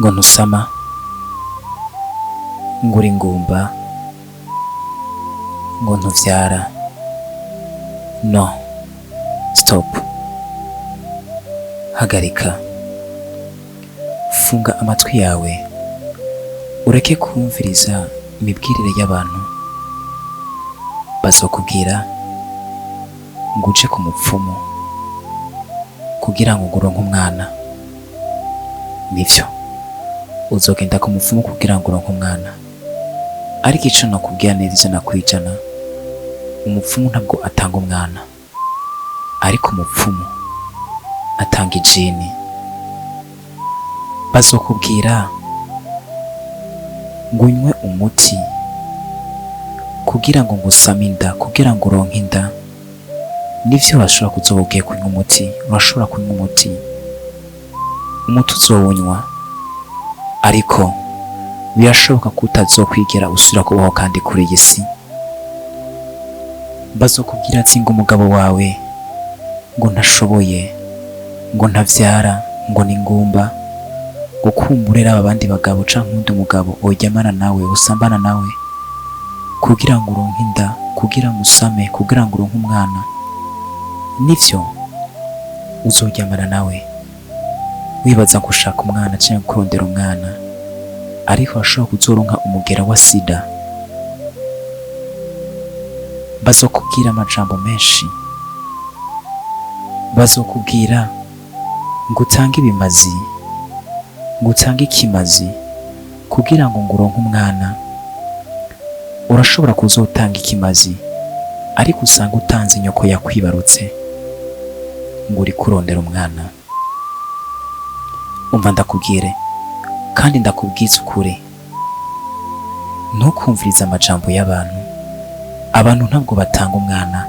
ngo ntusama, ngo uri ingumba, ngo ntuvyara. No, stop. Hagarika, funga amatwi yawe, ureke kumviriza imibwirire y'abantu bazokubwira ngo uje ku mupfumu kugira ngo uronke umwana. Nivyo, uzogenda ku mupfumu kugira ngo uronke umwana, ariko ico nokubwira neza ijana kwijana, umupfumu ntabwo atanga umwana, ariko umupfumu atanga ijini. Bazokubwira ngo unywe umuti kugira ngo ngusame inda, kugira ngo uronke inda. Nivyo bashobora kuzoba ugiye kunywa umuti, urashobora kunywa umuti uzowunywa, ariko birashoboka ko utazokwigera usubira kubaho kandi kuri iyi si. Bazokubwira ati ngo umugabo wawe ngo ntashoboye, ngo ntavyara, ngo ni ingumba, ngo kumburera abandi bagabo canke undi mugabo oryamana nawe, usambana nawe kugira ngo uronke inda, kugira ngo usame, kugira ngo uronke umwana. Nivyo, uzoryamana nawe wibaza ko ushaka umwana canke kurondera umwana, ariko washobora kuzoronka umugera wa sida. Bazokubwira amajambo menshi, bazokubwira ngo utange ibimazi, ngo utange ikimazi kugira ngo uronke umwana. Urashobora kuzotanga ikimazi, ariko usanga utanze inyoko yakwibarutse ngo uri kurondera umwana. Umva ndakubwire kandi ndakubwiza ukuri, ntukumvirize amajambo y'abantu. Abantu ntabwo batanga umwana,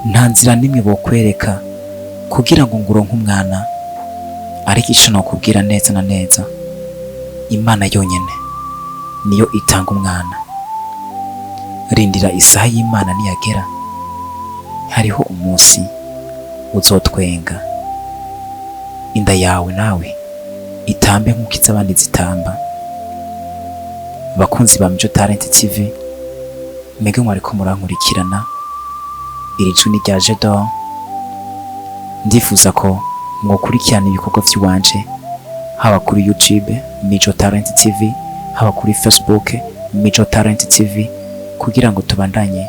nta nzira nimwe bokwereka kugira ngo uronke umwana, ariko ico nokubwira neza na neza, Imana yonyene niyo itanga umwana. Rindira isaha y'Imana niyagera, hariho umunsi uzotwenga, inda yawe nawe itambe nk'uko iz'abandi zitamba. Bakunzi ba Mico Talent TV, mwebwe mwariko murankurikirana, iri jwi ni rya Jedor. Ndifuza ko mwokurikirana ibikorwa vy'iwanje, haba kuri YouTube Mico Talent TV, haba kuri Facebook Mico Talent TV, kugira ngo tubandanye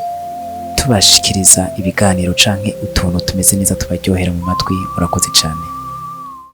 tubashikiriza ibiganiro canke utuntu tumeze neza tubaryohera mu matwi. Murakoze cane.